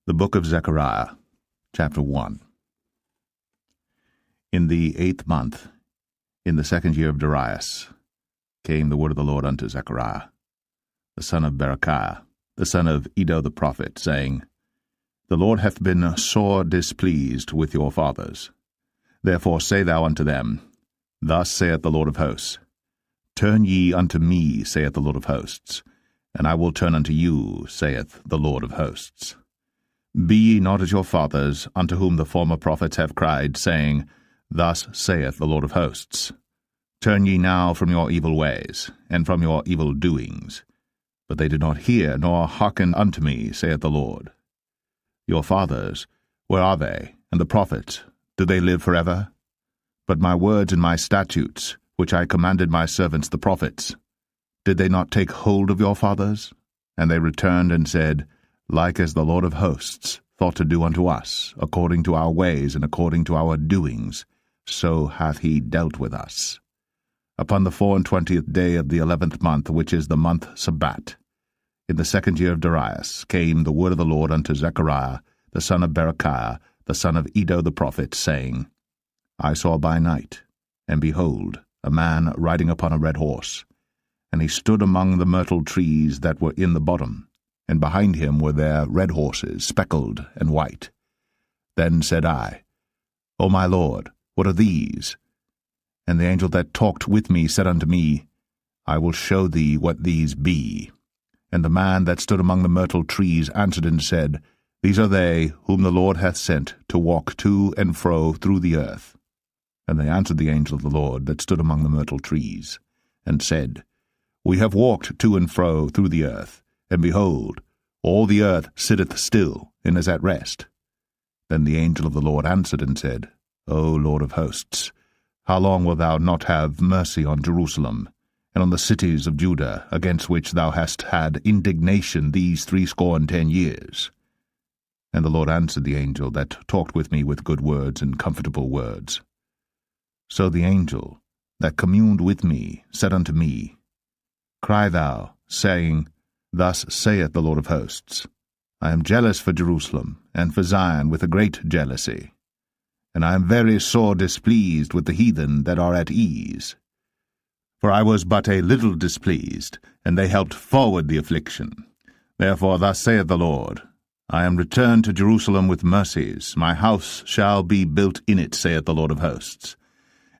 The Book of Zechariah, chapter 1. In the 8th month, in the 2nd year of Darius, came the word of the Lord unto Zechariah, the son of Berechiah, the son of Iddo the prophet, saying, The Lord hath been sore displeased with your fathers. Therefore say thou unto them, Thus saith the Lord of hosts, Turn ye unto me, saith the Lord of hosts, and I will turn unto you, saith the Lord of hosts. Be ye not as your fathers, unto whom the former prophets have cried, saying, Thus saith the Lord of hosts. Turn ye now from your evil ways, and from your evil doings. But they did not hear, nor hearken unto me, saith the Lord. Your fathers, where are they? And the prophets, do they live forever? But my words and my statutes, which I commanded my servants the prophets, did they not take hold of your fathers? And they returned and said, Like as the Lord of hosts thought to do unto us, according to our ways and according to our doings, so hath he dealt with us. Upon the 24th day of the 11th month, which is the month Sabbat, in the 2nd year of Darius, came the word of the Lord unto Zechariah, the son of Berechiah, the son of Iddo the prophet, saying, I saw by night, and behold, a man riding upon a red horse, and he stood among the myrtle trees that were in the bottom, and behind him were there red horses, speckled and white. Then said I, O my Lord, what are these? And the angel that talked with me said unto me, I will show thee what these be. And the man that stood among the myrtle trees answered and said, These are they whom the Lord hath sent to walk to and fro through the earth. And they answered the angel of the Lord that stood among the myrtle trees, and said, We have walked to and fro through the earth, and behold, all the earth sitteth still, and is at rest. Then the angel of the Lord answered and said, O Lord of hosts, how long wilt thou not have mercy on Jerusalem, and on the cities of Judah, against which thou hast had indignation these 70 years? And the Lord answered the angel that talked with me with good words and comfortable words. So the angel that communed with me said unto me, Cry thou, saying, Thus saith the Lord of hosts, I am jealous for Jerusalem, and for Zion with a great jealousy. And I am very sore displeased with the heathen that are at ease. For I was but a little displeased, and they helped forward the affliction. Therefore thus saith the Lord, I am returned to Jerusalem with mercies, my house shall be built in it, saith the Lord of hosts.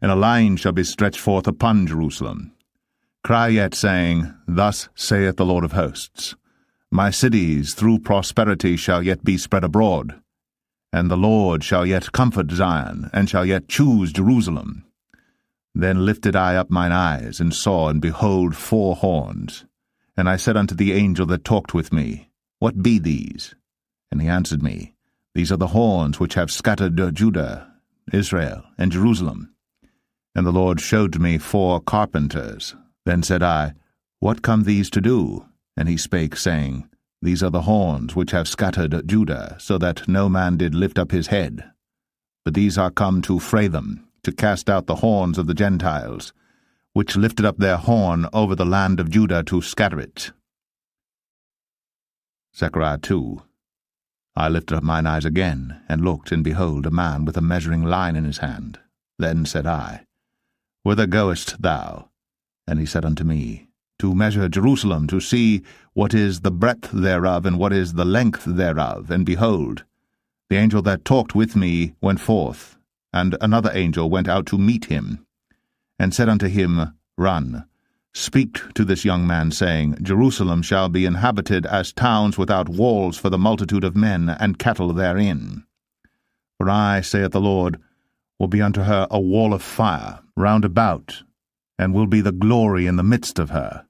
And a line shall be stretched forth upon Jerusalem. Cry yet, saying, Thus saith the Lord of hosts, My cities through prosperity shall yet be spread abroad, and the Lord shall yet comfort Zion, and shall yet choose Jerusalem. Then lifted I up mine eyes, and saw, and behold, 4 horns. And I said unto the angel that talked with me, What be these? And he answered me, These are the horns which have scattered Judah, Israel, and Jerusalem. And the Lord showed me 4 carpenters. Then said I, What come these to do? And he spake, saying, These are the horns which have scattered Judah, so that no man did lift up his head. But these are come to fray them, to cast out the horns of the Gentiles, which lifted up their horn over the land of Judah to scatter it. Zechariah 2. I lifted up mine eyes again, and looked, and behold, a man with a measuring line in his hand. Then said I, Whither goest thou? And he said unto me, To measure Jerusalem, to see what is the breadth thereof, and what is the length thereof. And behold, the angel that talked with me went forth, and another angel went out to meet him, and said unto him, Run, speak to this young man, saying, Jerusalem shall be inhabited as towns without walls for the multitude of men and cattle therein. For I, saith the Lord, will be unto her a wall of fire round about, and will be the glory in the midst of her.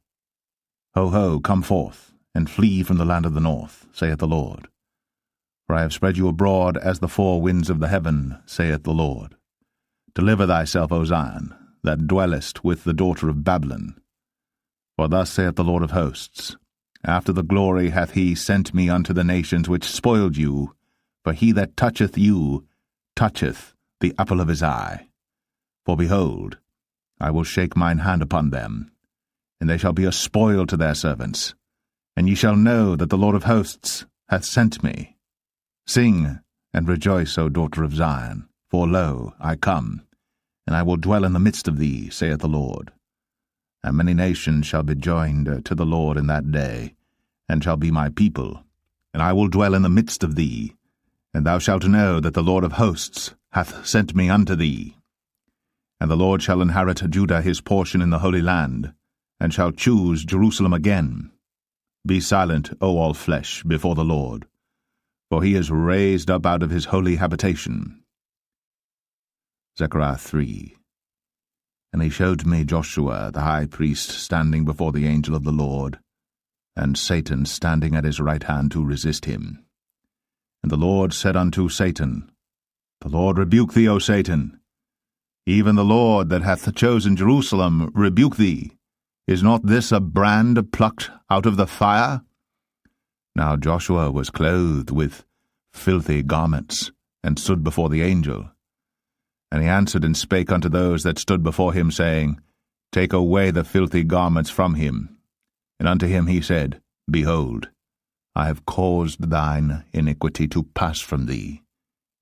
Ho, ho, come forth, and flee from the land of the north, saith the Lord. For I have spread you abroad as the 4 winds of the heaven, saith the Lord. Deliver thyself, O Zion, that dwellest with the daughter of Babylon. For thus saith the Lord of hosts, After the glory hath he sent me unto the nations which spoiled you, for he that toucheth you toucheth the apple of his eye. For behold, I will shake mine hand upon them, and they shall be a spoil to their servants, and ye shall know that the Lord of hosts hath sent me. Sing and rejoice, O daughter of Zion, for lo, I come, and I will dwell in the midst of thee, saith the Lord. And many nations shall be joined to the Lord in that day, and shall be my people, and I will dwell in the midst of thee, and thou shalt know that the Lord of hosts hath sent me unto thee. And the Lord shall inherit Judah his portion in the Holy Land, and shall choose Jerusalem again. Be silent, O all flesh, before the Lord, for he is raised up out of his holy habitation. Zechariah 3. And he showed me Joshua the high priest standing before the angel of the Lord, and Satan standing at his right hand to resist him. And the Lord said unto Satan, The Lord rebuke thee, O Satan. Even the Lord that hath chosen Jerusalem rebuke thee. Is not this a brand plucked out of the fire? Now Joshua was clothed with filthy garments, and stood before the angel. And he answered and spake unto those that stood before him, saying, Take away the filthy garments from him. And unto him he said, Behold, I have caused thine iniquity to pass from thee,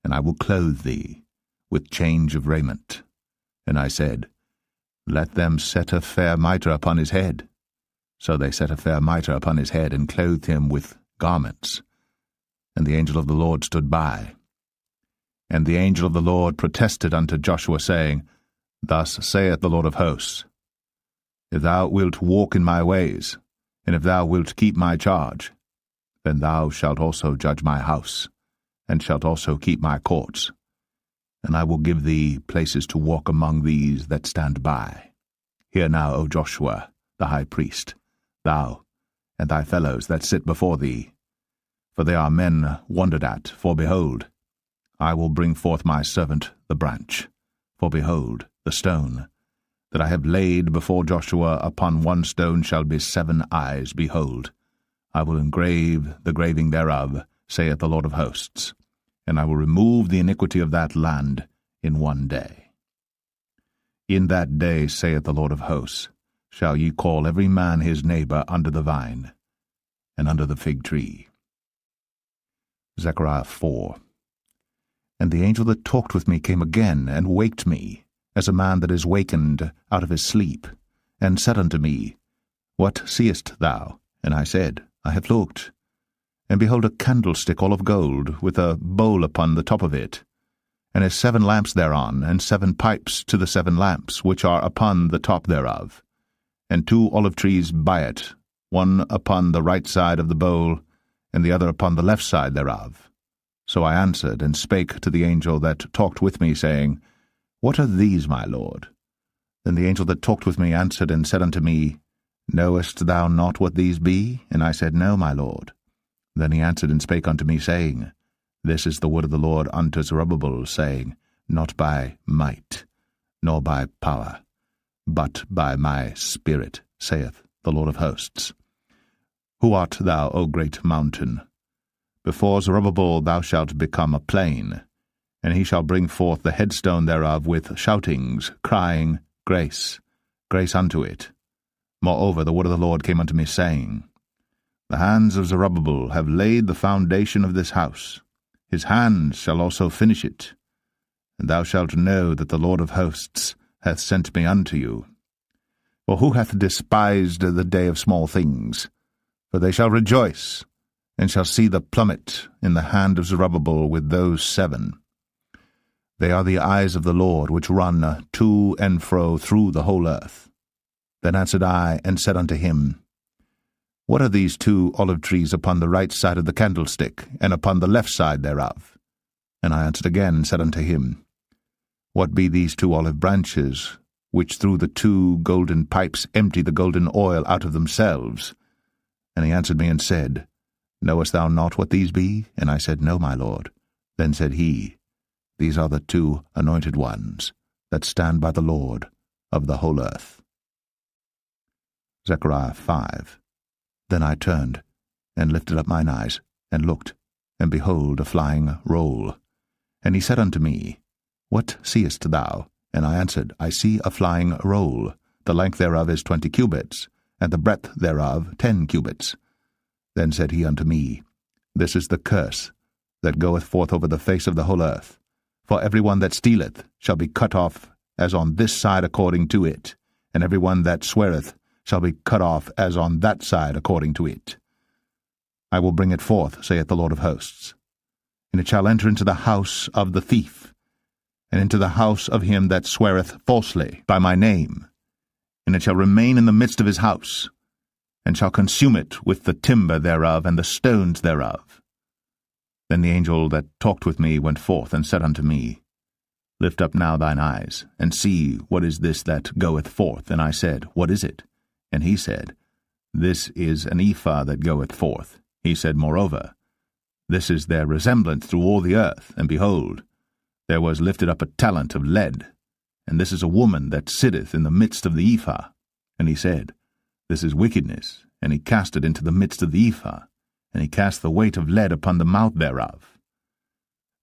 and I will clothe thee with change of raiment. And I said, Let them set a fair mitre upon his head. So they set a fair mitre upon his head, and clothed him with garments. And the angel of the Lord stood by. And the angel of the Lord protested unto Joshua, saying, Thus saith the Lord of hosts, If thou wilt walk in my ways, and if thou wilt keep my charge, then thou shalt also judge my house, and shalt also keep my courts. And I will give thee places to walk among these that stand by. Hear now, O Joshua, the high priest, thou and thy fellows that sit before thee. For they are men wondered at, for behold, I will bring forth my servant the branch. For behold, the stone that I have laid before Joshua upon one stone shall be 7 eyes. Behold, I will engrave the graving thereof, saith the Lord of hosts, and I will remove the iniquity of that land in one day. In that day, saith the Lord of hosts, shall ye call every man his neighbor under the vine, and under the fig tree. Zechariah 4. And the angel that talked with me came again, and waked me, as a man that is wakened out of his sleep, and said unto me, What seest thou? And I said, I have looked, and behold a candlestick all of gold, with a bowl upon the top of it, and his 7 lamps thereon, and 7 pipes to the 7 lamps, which are upon the top thereof, and 2 olive trees by it, one upon the right side of the bowl, and the other upon the left side thereof. So I answered and spake to the angel that talked with me, saying, What are these, my lord? Then the angel that talked with me answered and said unto me, Knowest thou not what these be? And I said, No, my lord. Then he answered and spake unto me, saying, This is the word of the Lord unto Zerubbabel, saying, Not by might, nor by power, but by my Spirit, saith the Lord of hosts. Who art thou, O great mountain? Before Zerubbabel thou shalt become a plain, and he shall bring forth the headstone thereof with shoutings, crying, Grace, grace unto it. Moreover, the word of the Lord came unto me, saying, The hands of Zerubbabel have laid the foundation of this house. His hands shall also finish it. And thou shalt know that the Lord of hosts hath sent me unto you. For who hath despised the day of small things? For they shall rejoice, and shall see the plummet in the hand of Zerubbabel with those 7. They are the eyes of the Lord, which run to and fro through the whole earth. Then answered I, and said unto him, What are these 2 olive trees upon the right side of the candlestick, and upon the left side thereof? And I answered again, and said unto him, What be these 2 olive branches, which through the 2 golden pipes empty the golden oil out of themselves? And he answered me and said, Knowest thou not what these be? And I said, No, my lord. Then said he, These are the 2 anointed ones that stand by the Lord of the whole earth. Zechariah 5. Then I turned, and lifted up mine eyes, and looked, and behold a flying roll. And he said unto me, What seest thou? And I answered, I see a flying roll. The length thereof is 20 cubits, and the breadth thereof 10 cubits. Then said he unto me, This is the curse that goeth forth over the face of the whole earth. For every one that stealeth shall be cut off as on this side according to it, and every one that sweareth shall be cut off as on that side according to it. I will bring it forth, saith the Lord of hosts. And it shall enter into the house of the thief, and into the house of him that sweareth falsely by my name, and it shall remain in the midst of his house, and shall consume it with the timber thereof and the stones thereof. Then the angel that talked with me went forth, and said unto me, Lift up now thine eyes, and see what is this that goeth forth. And I said, What is it? And he said, This is an ephah that goeth forth. He said, Moreover, this is their resemblance through all the earth, and behold, there was lifted up a talent of lead, and this is a woman that sitteth in the midst of the ephah. And he said, This is wickedness, and he cast it into the midst of the ephah, and he cast the weight of lead upon the mouth thereof.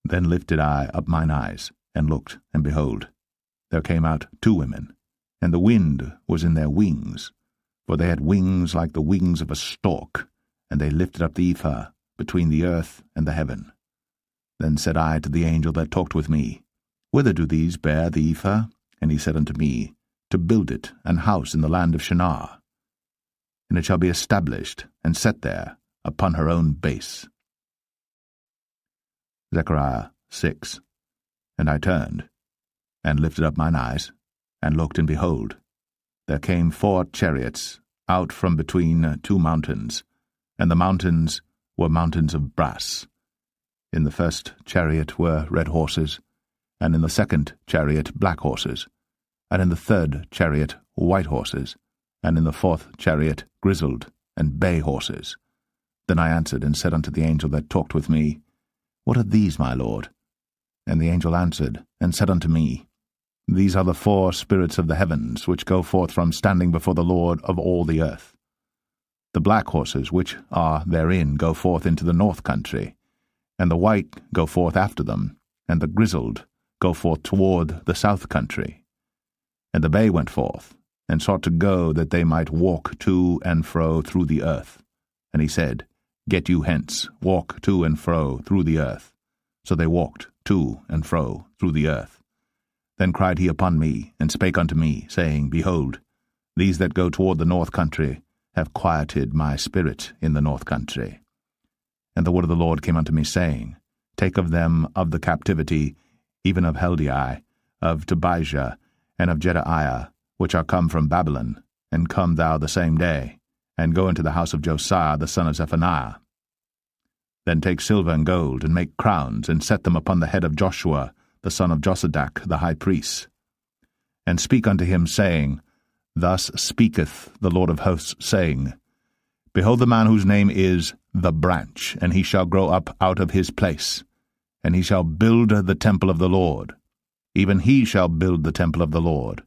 Then lifted I up mine eyes, and looked, and behold, there came out 2 women, and the wind was in their wings, for they had wings like the wings of a stork, and they lifted up the ephah between the earth and the heaven. Then said I to the angel that talked with me, Whither do these bear the ephah? And he said unto me, To build it an house in the land of Shinar. And it shall be established and set there upon her own base. Zechariah 6. And I turned, and lifted up mine eyes, and looked, and behold, there came 4 chariots out from between 2 mountains, and the mountains were mountains of brass. In the first chariot were red horses, and in the second chariot black horses, and in the third chariot white horses, and in the fourth chariot grizzled and bay horses. Then I answered and said unto the angel that talked with me, What are these, my lord? And the angel answered and said unto me, These are the 4 spirits of the heavens, which go forth from standing before the Lord of all the earth. The black horses which are therein go forth into the north country, and the white go forth after them, and the grizzled go forth toward the south country. And the bay went forth, and sought to go that they might walk to and fro through the earth. And he said, Get you hence, walk to and fro through the earth. So they walked to and fro through the earth. Then cried he upon me, and spake unto me, saying, Behold, these that go toward the north country have quieted my spirit in the north country. And the word of the Lord came unto me, saying, Take of them of the captivity, even of Heldai, of Tobijah, and of Jedaiah, which are come from Babylon, and come thou the same day, and go into the house of Josiah the son of Zephaniah. Then take silver and gold, and make crowns, and set them upon the head of Joshua the son of Josadak the high priest. And speak unto him, saying, Thus speaketh the Lord of hosts, saying, Behold the man whose name is the branch, and he shall grow up out of his place, and he shall build the temple of the Lord. Even he shall build the temple of the Lord,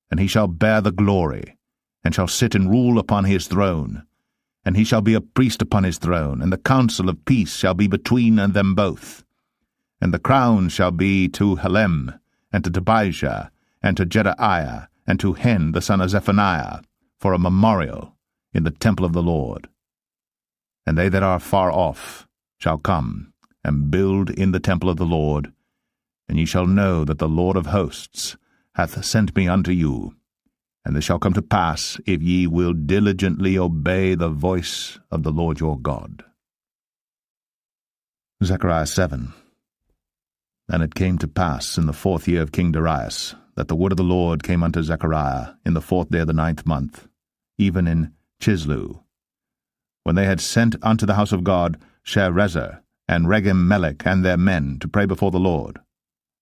and he shall bear the glory, and shall sit and rule upon his throne. And he shall be a priest upon his throne, and the counsel of peace shall be between them both. And the crown shall be to Helem, and to Tobijah, and to Jedaiah, and to Hen the son of Zephaniah, for a memorial in the temple of the Lord. And they that are far off shall come, and build in the temple of the Lord, and ye shall know that the Lord of hosts hath sent me unto you. And this shall come to pass, if ye will diligently obey the voice of the Lord your God. Zechariah 7. And it came to pass in the 4th year of King Darius, that the word of the Lord came unto Zechariah in the 4th day of the 9th month, even in Chislu, when they had sent unto the house of God Sherezer and Regem-melech and their men to pray before the Lord,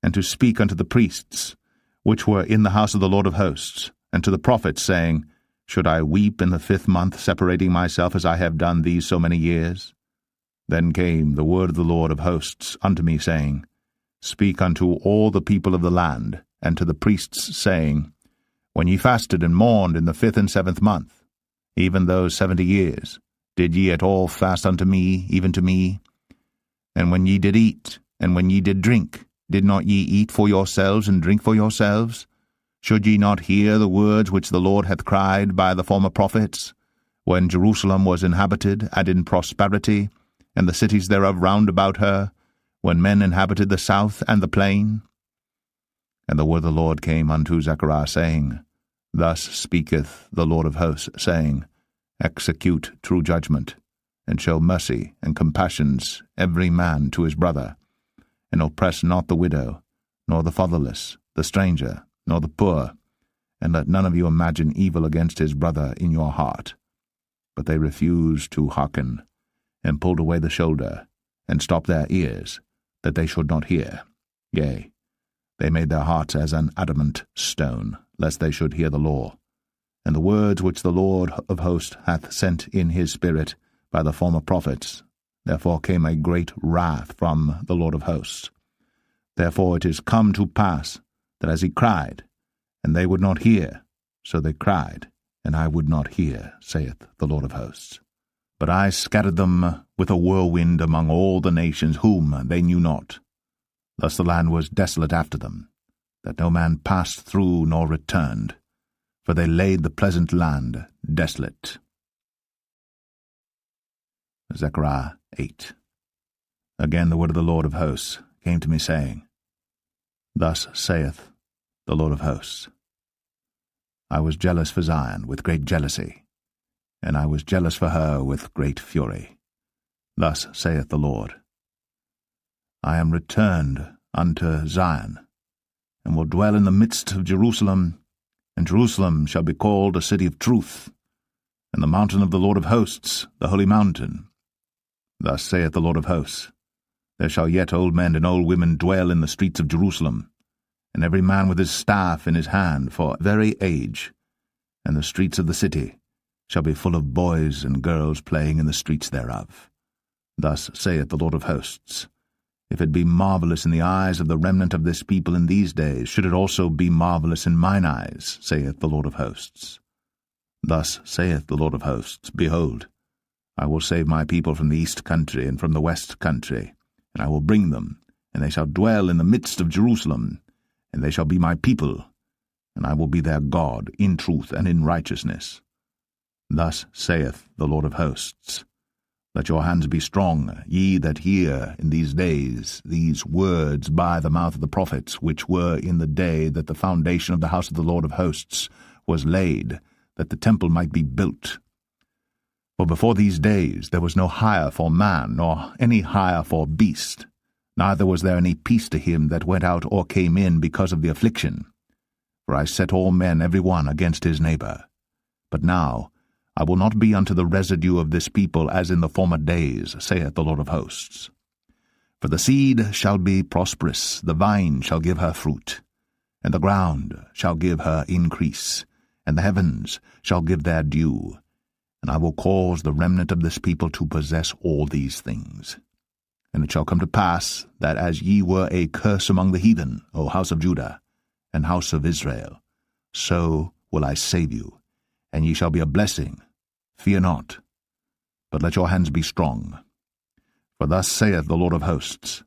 and to speak unto the priests, which were in the house of the Lord of hosts, and to the prophets, saying, Should I weep in the 5th month, separating myself as I have done these so many years? Then came the word of the Lord of hosts unto me, saying, Speak unto all the people of the land, and to the priests, saying, When ye fasted and mourned in the 5th and 7th month, even those 70 years, did ye at all fast unto me, even to me? And when ye did eat, and when ye did drink, did not ye eat for yourselves and drink for yourselves? Should ye not hear the words which the Lord hath cried by the former prophets? When Jerusalem was inhabited and in prosperity, and the cities thereof round about her, when men inhabited the south and the plain? And the word of the Lord came unto Zechariah, saying, Thus speaketh the Lord of hosts, saying, Execute true judgment, and show mercy and compassions every man to his brother, and oppress not the widow, nor the fatherless, the stranger, nor the poor, and let none of you imagine evil against his brother in your heart. But they refused to hearken, and pulled away the shoulder, and stopped their ears, that they should not hear. Yea, they made their hearts as an adamant stone, lest they should hear the law. And the words which the Lord of hosts hath sent in his Spirit by the former prophets, therefore came a great wrath from the Lord of hosts. Therefore it is come to pass, that as he cried, and they would not hear, so they cried, and I would not hear, saith the Lord of hosts. But I scattered them with a whirlwind among all the nations whom they knew not. Thus the land was desolate after them, that no man passed through nor returned, for they laid the pleasant land desolate. Zechariah 8. Again the word of the Lord of hosts came to me, saying, Thus saith the Lord of hosts, I was jealous for Zion with great jealousy, and I was jealous for her with great fury. Thus saith the Lord, I am returned unto Zion, and will dwell in the midst of Jerusalem, and Jerusalem shall be called a city of truth, and the mountain of the Lord of hosts, the holy mountain. Thus saith the Lord of hosts, There shall yet old men and old women dwell in the streets of Jerusalem, and every man with his staff in his hand for very age, and the streets of the city shall be full of boys and girls playing in the streets thereof. Thus saith the Lord of hosts, If it be marvelous in the eyes of the remnant of this people in these days, should it also be marvelous in mine eyes, saith the Lord of hosts. Thus saith the Lord of hosts, Behold, I will save my people from the east country and from the west country, and I will bring them, and they shall dwell in the midst of Jerusalem, and they shall be my people, and I will be their God in truth and in righteousness. Thus saith the Lord of hosts, Let your hands be strong, ye that hear in these days these words by the mouth of the prophets, which were in the day that the foundation of the house of the Lord of hosts was laid, that the temple might be built. For before these days there was no hire for man, nor any hire for beast, neither was there any peace to him that went out or came in because of the affliction. For I set all men every one against his neighbor. But now I will not be unto the residue of this people as in the former days, saith the Lord of hosts. For the seed shall be prosperous, the vine shall give her fruit, and the ground shall give her increase, and the heavens shall give their dew, and I will cause the remnant of this people to possess all these things. And it shall come to pass, that as ye were a curse among the heathen, O house of Judah, and house of Israel, so will I save you, and ye shall be a blessing. Fear not, but let your hands be strong. For thus saith the Lord of hosts,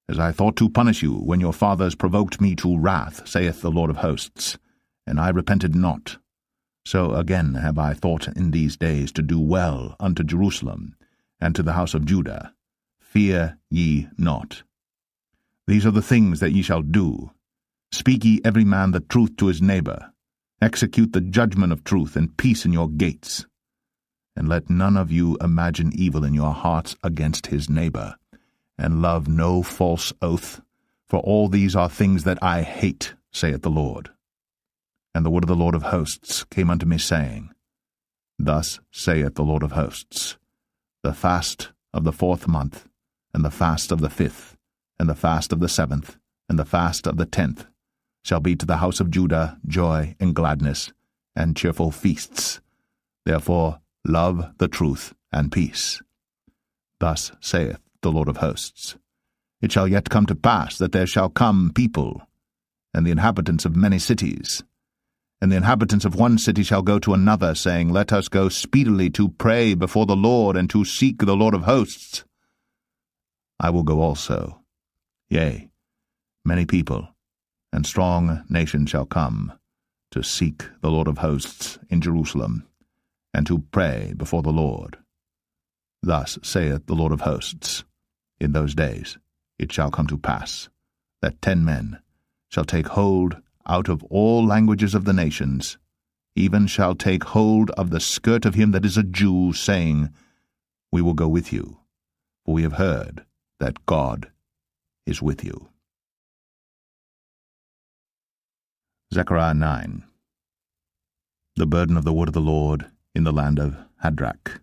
As I thought to punish you when your fathers provoked me to wrath, saith the Lord of hosts, and I repented not, so again have I thought in these days to do well unto Jerusalem, and to the house of Judah. Fear ye not. These are the things that ye shall do. Speak ye every man the truth to his neighbor. Execute the judgment of truth, and peace in your gates. And let none of you imagine evil in your hearts against his neighbor, and love no false oath, for all these are things that I hate, saith the Lord. And the word of the Lord of hosts came unto me, saying, Thus saith the Lord of hosts, The fast of the 4th month, and the fast of the 5th, and the fast of the 7th, and the fast of the 10th, shall be to the house of Judah joy and gladness, and cheerful feasts. Therefore love the truth and peace. Thus saith the Lord of hosts, It shall yet come to pass that there shall come people, and the inhabitants of many cities, and the inhabitants of one city shall go to another, saying, Let us go speedily to pray before the Lord, and to seek the Lord of hosts. I will go also. Yea, many people and strong nations shall come to seek the Lord of hosts in Jerusalem, and to pray before the Lord. Thus saith the Lord of hosts, In those days it shall come to pass, that 10 men shall take hold out of all languages of the nations, even shall take hold of the skirt of him that is a Jew, saying, We will go with you, for we have heard that God is with you. Zechariah 9. The burden of the word of the Lord in the land of Hadrach,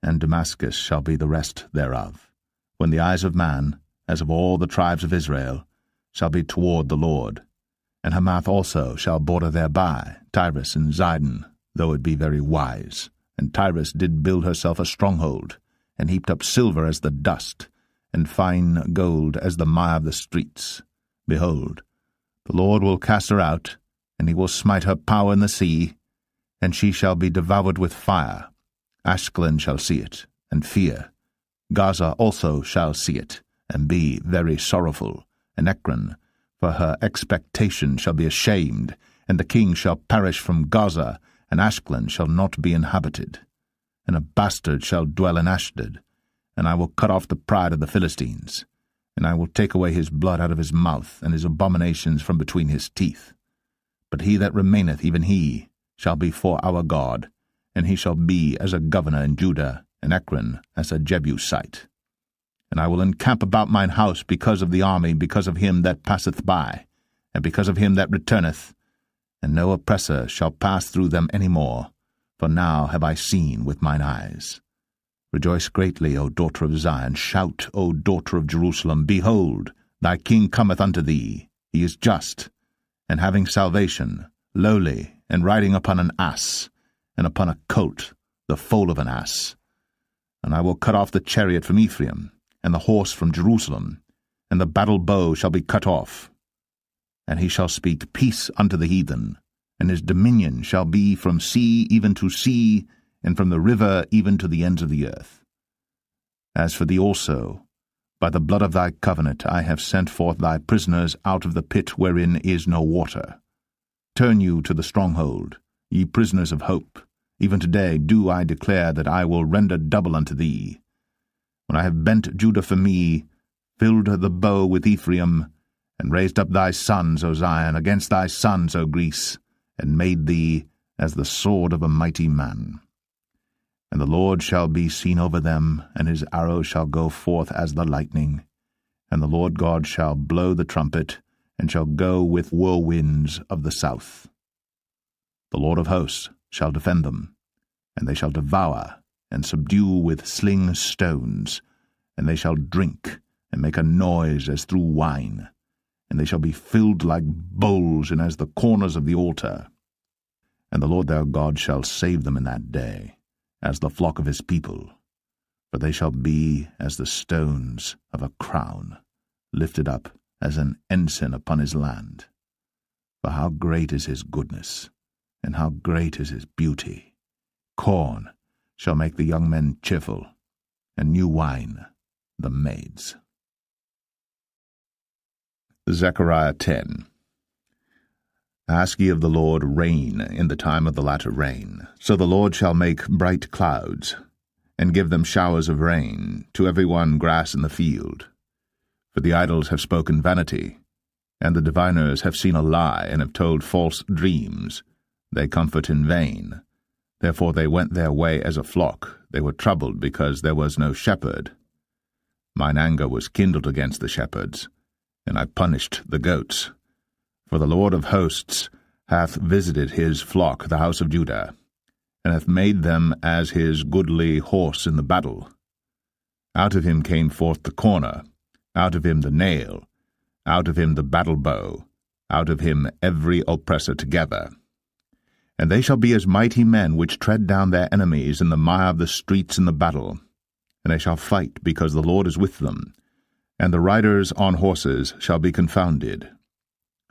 and Damascus shall be the rest thereof, when the eyes of man, as of all the tribes of Israel, shall be toward the Lord. And Hamath also shall border thereby, Tyrus and Zidon, though it be very wise. And Tyrus did build herself a stronghold, and heaped up silver as the dust, and fine gold as the mire of the streets. Behold, the Lord will cast her out, and he will smite her power in the sea, and she shall be devoured with fire. Ashkelon shall see it, and fear. Gaza also shall see it, and be very sorrowful, and Ekron, for her expectation, shall be ashamed, and the king shall perish from Gaza, and Ashkelon shall not be inhabited. And a bastard shall dwell in Ashdod, and I will cut off the pride of the Philistines, and I will take away his blood out of his mouth, and his abominations from between his teeth. But he that remaineth, even he, shall be for our God, and he shall be as a governor in Judah, and Ekron as a Jebusite. And I will encamp about mine house because of the army, because of him that passeth by, and because of him that returneth, and no oppressor shall pass through them any more, for now have I seen with mine eyes. Rejoice greatly, O daughter of Zion, shout, O daughter of Jerusalem, behold, thy king cometh unto thee, he is just, and having salvation, lowly, and riding upon an ass, and upon a colt, the foal of an ass. And I will cut off the chariot from Ephraim, and the horse from Jerusalem, and the battle bow shall be cut off. And he shall speak peace unto the heathen, and his dominion shall be from sea even to sea, and from the river even to the ends of the earth. As for thee also, by the blood of thy covenant I have sent forth thy prisoners out of the pit wherein is no water. Turn you to the stronghold, ye prisoners of hope. Even today do I declare that I will render double unto thee. When I have bent Judah for me, filled the bow with Ephraim, and raised up thy sons, O Zion, against thy sons, O Greece, and made thee as the sword of a mighty man. And the Lord shall be seen over them, and his arrow shall go forth as the lightning, and the Lord God shall blow the trumpet, and shall go with whirlwinds of the south. The Lord of hosts shall defend them, and they shall devour and subdue with sling stones, and they shall drink and make a noise as through wine, and they shall be filled like bowls and as the corners of the altar. And the Lord their God shall save them in that day, as the flock of his people, for they shall be as the stones of a crown, lifted up as an ensign upon his land. For how great is his goodness, and how great is his beauty! Corn shall make the young men cheerful, and new wine the maids. Zechariah 10. Ask ye of the Lord rain in the time of the latter rain. So the Lord shall make bright clouds, and give them showers of rain, to every one grass in the field. For the idols have spoken vanity, and the diviners have seen a lie, and have told false dreams. They comfort in vain. Therefore they went their way as a flock. They were troubled because there was no shepherd. Mine anger was kindled against the shepherds, and I punished the goats. For the Lord of hosts hath visited his flock, the house of Judah, and hath made them as his goodly horse in the battle. Out of him came forth the corner, out of him the nail, out of him the battle bow, out of him every oppressor together. And they shall be as mighty men which tread down their enemies in the mire of the streets in the battle. And they shall fight, because the Lord is with them, and the riders on horses shall be confounded.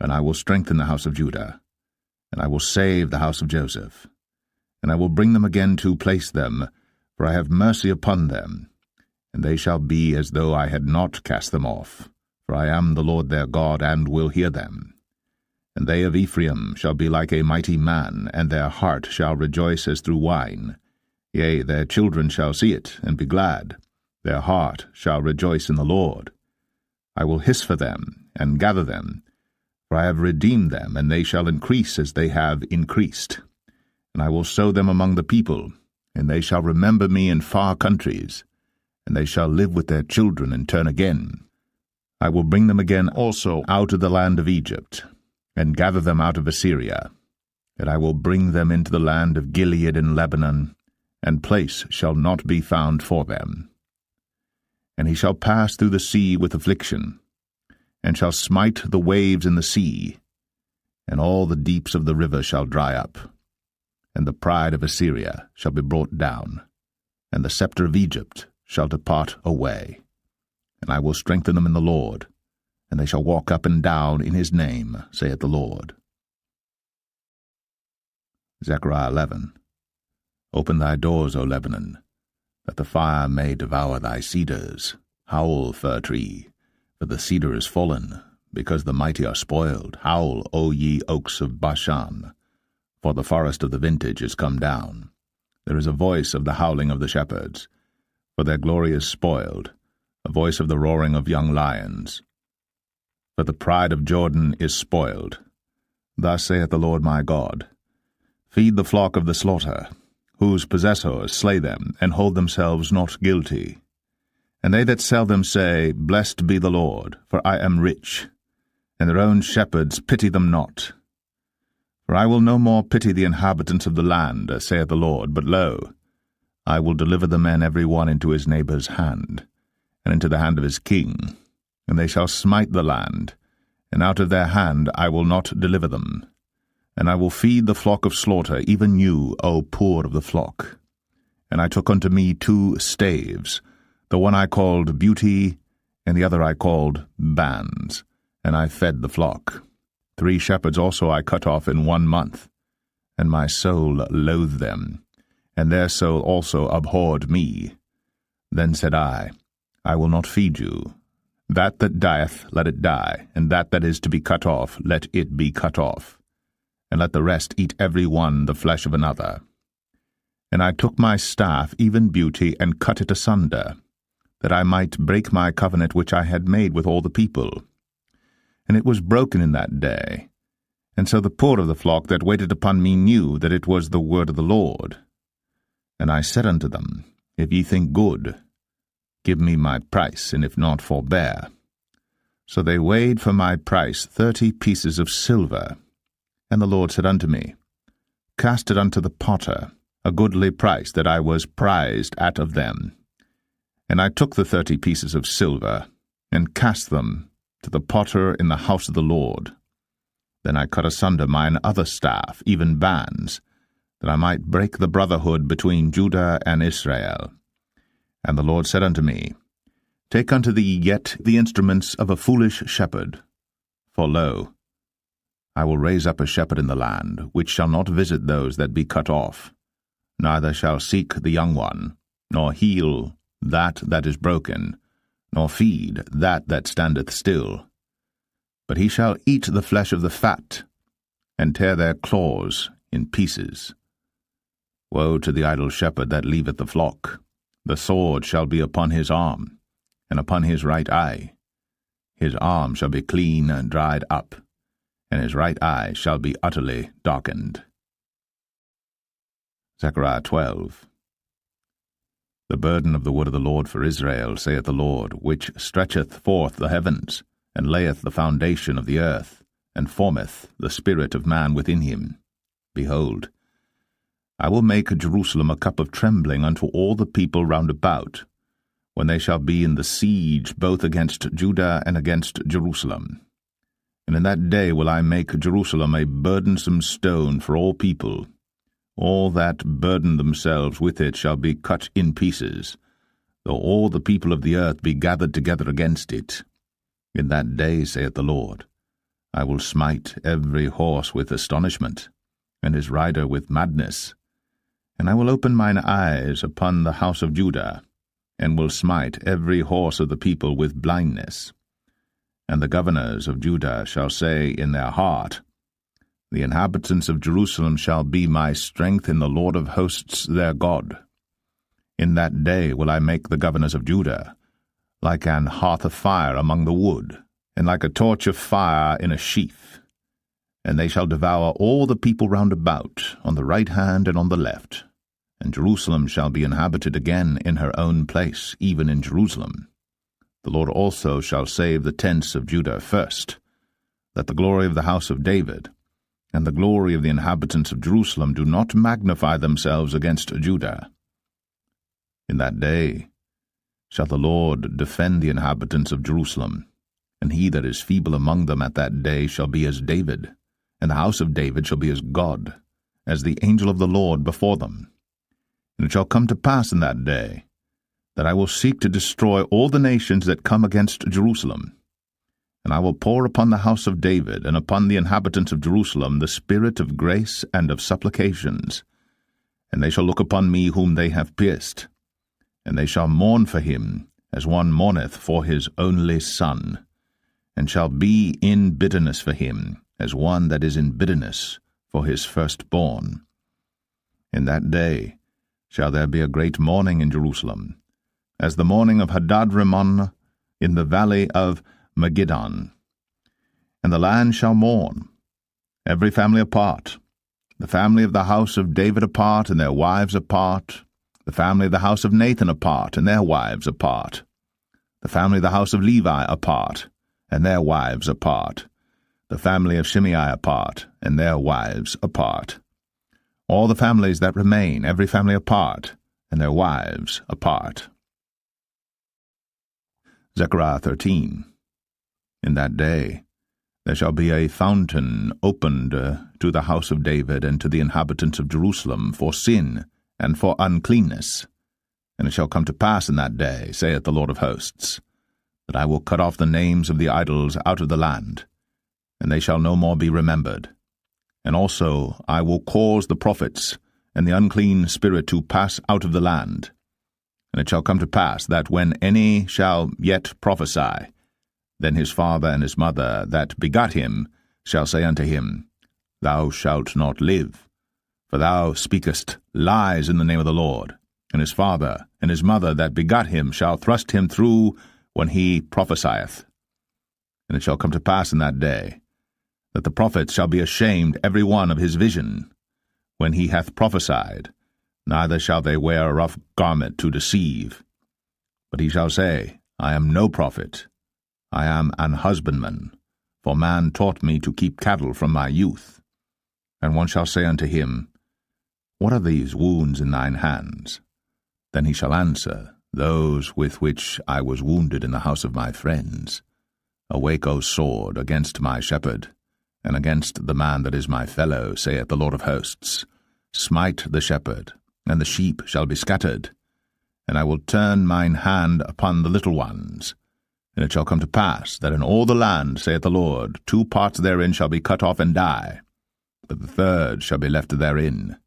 And I will strengthen the house of Judah, and I will save the house of Joseph. And I will bring them again to place them, for I have mercy upon them. And they shall be as though I had not cast them off, for I am the Lord their God, and will hear them. And they of Ephraim shall be like a mighty man, and their heart shall rejoice as through wine, Yea, their children shall see it, and be glad. Their heart shall rejoice in the Lord. I will hiss for them, and gather them, for I have redeemed them, and they shall increase as they have increased. And I will sow them among the people, and they shall remember me in far countries, and they shall live with their children and turn again. I will bring them again also out of the land of Egypt, and gather them out of Assyria. And I will bring them into the land of Gilead and Lebanon, and place shall not be found for them. And he shall pass through the sea with affliction, and shall smite the waves in the sea, and all the deeps of the river shall dry up. And the pride of Assyria shall be brought down, and the scepter of Egypt shall depart away. And I will strengthen them in the Lord, and they shall walk up and down in his name, saith the Lord. Zechariah 11. Open thy doors, O Lebanon, that the fire may devour thy cedars. Howl, fir tree, for the cedar is fallen, because the mighty are spoiled. Howl, O ye oaks of Bashan, for the forest of the vintage is come down. There is a voice of the howling of the shepherds, for their glory is spoiled, a voice of the roaring of young lions. For the pride of Jordan is spoiled. Thus saith the Lord my God, Feed the flock of the slaughter, whose possessors slay them, and hold themselves not guilty. And they that sell them say, Blessed be the Lord, for I am rich, and their own shepherds pity them not. For I will no more pity the inhabitants of the land, saith the Lord, but lo, I will deliver the men every one into his neighbour's hand, and into the hand of his king, and they shall smite the land, and out of their hand I will not deliver them. And I will feed the flock of slaughter, even you, O poor of the flock. And I took unto me 2 staves, the one I called Beauty, and the other I called Bands, and I fed the flock. 3 shepherds also I cut off in 1 month, and my soul loathed them, and their soul also abhorred me. Then said I will not feed you. That dieth, let it die, and that is to be cut off, let it be cut off. And let the rest eat every one the flesh of another. And I took my staff, even Beauty, and cut it asunder, that I might break my covenant which I had made with all the people. And it was broken in that day. And so the poor of the flock that waited upon me knew that it was the word of the Lord. And I said unto them, If ye think good, give me my price, and if not, forbear. So they weighed for my price 30 pieces of silver. And the Lord said unto me, Cast it unto the potter, a goodly price that I was prized at of them. And I took the 30 pieces of silver, and cast them to the potter in the house of the Lord. Then I cut asunder mine other staff, even Bands, that I might break the brotherhood between Judah and Israel. And the Lord said unto me, Take unto thee yet the instruments of a foolish shepherd, for lo, I will raise up a shepherd in the land, which shall not visit those that be cut off, neither shall seek the young one, nor heal that is broken, nor feed that standeth still. But he shall eat the flesh of the fat, and tear their claws in pieces. Woe to the idle shepherd that leaveth the flock! The sword shall be upon his arm, and upon his right eye. His arm shall be clean and dried up, and his right eye shall be utterly darkened. Zechariah 12. The burden of the word of the Lord for Israel, saith the Lord, which stretcheth forth the heavens, and layeth the foundation of the earth, and formeth the spirit of man within him. Behold, I will make Jerusalem a cup of trembling unto all the people round about, when they shall be in the siege both against Judah and against Jerusalem. And in that day will I make Jerusalem a burdensome stone for all people. All that burden themselves with it shall be cut in pieces, though all the people of the earth be gathered together against it. In that day, saith the Lord, I will smite every horse with astonishment, and his rider with madness. And I will open mine eyes upon the house of Judah, and will smite every horse of the people with blindness. And the governors of Judah shall say in their heart, The inhabitants of Jerusalem shall be my strength in the Lord of hosts their God. In that day will I make the governors of Judah like an hearth of fire among the wood, and like a torch of fire in a sheath. And they shall devour all the people round about, on the right hand and on the left. And Jerusalem shall be inhabited again in her own place, even in Jerusalem. The Lord also shall save the tents of Judah first, that the glory of the house of David and the glory of the inhabitants of Jerusalem do not magnify themselves against Judah. In that day shall the Lord defend the inhabitants of Jerusalem, and he that is feeble among them at that day shall be as David, and the house of David shall be as God, as the angel of the Lord before them. And it shall come to pass in that day that I will seek to destroy all the nations that come against Jerusalem. And I will pour upon the house of David and upon the inhabitants of Jerusalem the spirit of grace and of supplications. And they shall look upon me whom they have pierced, and they shall mourn for him as one mourneth for his only son, and shall be in bitterness for him as one that is in bitterness for his firstborn. In that day shall there be a great mourning in Jerusalem, as the mourning of Hadad-rimmon in the valley of Megiddon. And the land shall mourn, every family apart, the family of the house of David apart, and their wives apart, the family of the house of Nathan apart, and their wives apart, the family of the house of Levi apart, and their wives apart, the family of Shimei apart, and their wives apart. All the families that remain, every family apart, and their wives apart. Zechariah 13. In that day there shall be a fountain opened to the house of David and to the inhabitants of Jerusalem for sin and for uncleanness. And it shall come to pass in that day, saith the Lord of hosts, that I will cut off the names of the idols out of the land, and they shall no more be remembered. And also I will cause the prophets and the unclean spirit to pass out of the land. And it shall come to pass that when any shall yet prophesy, then his father and his mother that begot him shall say unto him, Thou shalt not live, for thou speakest lies in the name of the Lord. And his father and his mother that begot him shall thrust him through when he prophesieth. And it shall come to pass in that day, that the prophets shall be ashamed every one of his vision, when he hath prophesied, neither shall they wear a rough garment to deceive. But he shall say, I am no prophet, I am an husbandman, for man taught me to keep cattle from my youth. And one shall say unto him, What are these wounds in thine hands? Then he shall answer, Those with which I was wounded in the house of my friends. Awake, O sword, against my shepherd, and against the man that is my fellow, saith the Lord of hosts. Smite the shepherd, and the sheep shall be scattered. And I will turn mine hand upon the little ones. And it shall come to pass that in all the land, saith the Lord, 2 parts therein shall be cut off and die, but the third shall be left therein.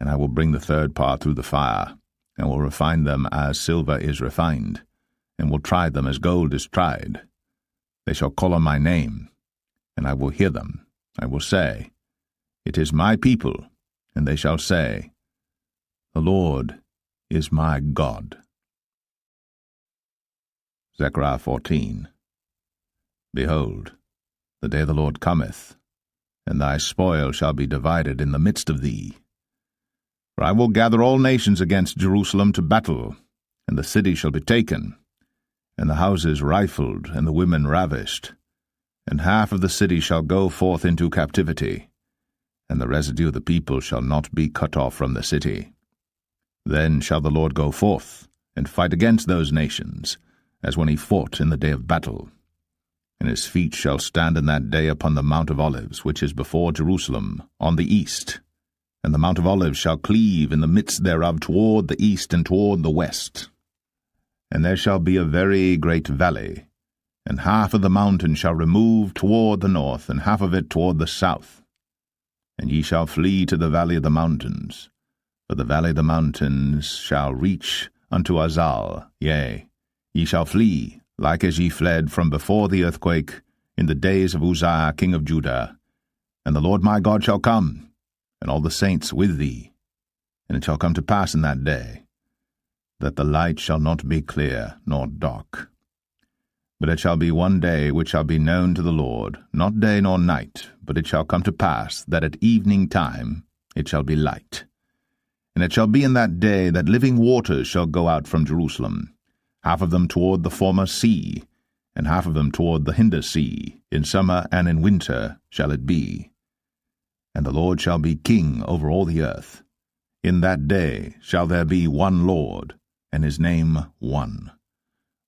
And I will bring the third part through the fire, and will refine them as silver is refined, and will try them as gold is tried. They shall call on my name, and I will hear them. I will say, It is my people, and they shall say, The Lord is my God. Zechariah 14. Behold, the day of the Lord cometh, and thy spoil shall be divided in the midst of thee. For I will gather all nations against Jerusalem to battle, and the city shall be taken, and the houses rifled, and the women ravished, and half of the city shall go forth into captivity, and the residue of the people shall not be cut off from the city. Then shall the Lord go forth, and fight against those nations, as when he fought in the day of battle. And his feet shall stand in that day upon the Mount of Olives, which is before Jerusalem, on the east. And the Mount of Olives shall cleave in the midst thereof toward the east and toward the west. And there shall be a very great valley, and half of the mountain shall remove toward the north, and half of it toward the south. And ye shall flee to the valley of the mountains, for the valley of the mountains shall reach unto Azal, yea, ye shall flee, like as ye fled from before the earthquake in the days of Uzziah king of Judah. And the Lord my God shall come, and all the saints with thee. And it shall come to pass in that day, that the light shall not be clear nor dark. But it shall be one day which shall be known to the Lord, not day nor night, but it shall come to pass that at evening time it shall be light. And it shall be in that day that living waters shall go out from Jerusalem, half of them toward the former sea, and half of them toward the hinder sea. In summer and in winter shall it be. And the Lord shall be king over all the earth. In that day shall there be one Lord, and his name one.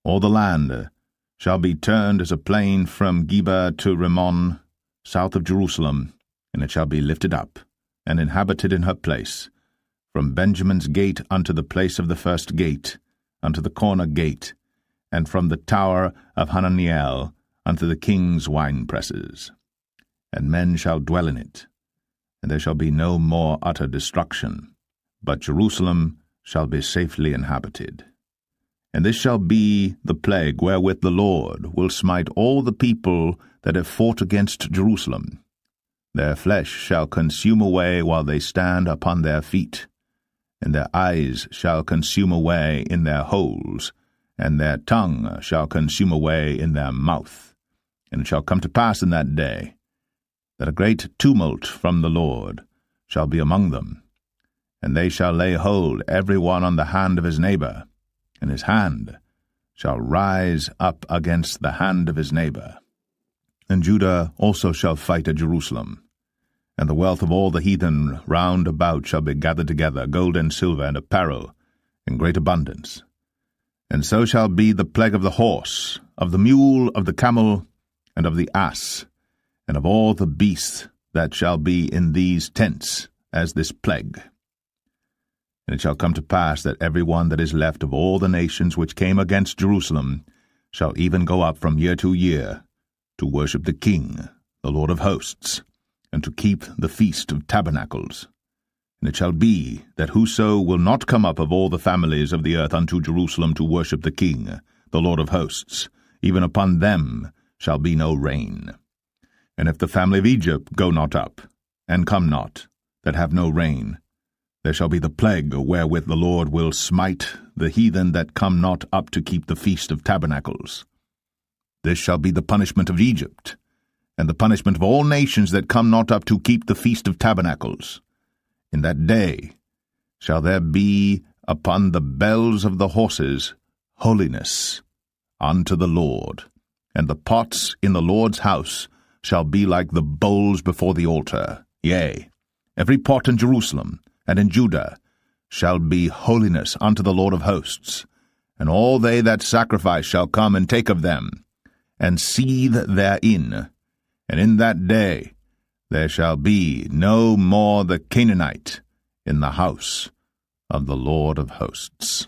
All the land shall be turned as a plain from Geba to Rimmon, south of Jerusalem, and it shall be lifted up, and inhabited in her place, from Benjamin's gate unto the place of the first gate, unto the corner gate, and from the tower of Hananiel unto the king's winepresses. And men shall dwell in it, and there shall be no more utter destruction, but Jerusalem shall be safely inhabited. And this shall be the plague wherewith the Lord will smite all the people that have fought against Jerusalem. Their flesh shall consume away while they stand upon their feet, and their eyes shall consume away in their holes, and their tongue shall consume away in their mouth. And it shall come to pass in that day, that a great tumult from the Lord shall be among them, and they shall lay hold every one on the hand of his neighbor, and his hand shall rise up against the hand of his neighbor. And Judah also shall fight at Jerusalem, and the wealth of all the heathen round about shall be gathered together, gold and silver and apparel, in great abundance. And so shall be the plague of the horse, of the mule, of the camel, and of the ass, and of all the beasts that shall be in these tents, as this plague. And it shall come to pass that every one that is left of all the nations which came against Jerusalem shall even go up from year to year to worship the King, the Lord of hosts, and to keep the Feast of Tabernacles. And it shall be that whoso will not come up of all the families of the earth unto Jerusalem to worship the King, the Lord of hosts, even upon them shall be no rain. And if the family of Egypt go not up, and come not, that have no rain, there shall be the plague wherewith the Lord will smite the heathen that come not up to keep the Feast of Tabernacles. This shall be the punishment of Egypt, and the punishment of all nations that come not up to keep the Feast of Tabernacles. In that day shall there be upon the bells of the horses holiness unto the Lord, and the pots in the Lord's house shall be like the bowls before the altar. Yea, every pot in Jerusalem and in Judah shall be holiness unto the Lord of hosts, and all they that sacrifice shall come and take of them, and seethe therein. And in that day there shall be no more the Canaanite in the house of the Lord of hosts.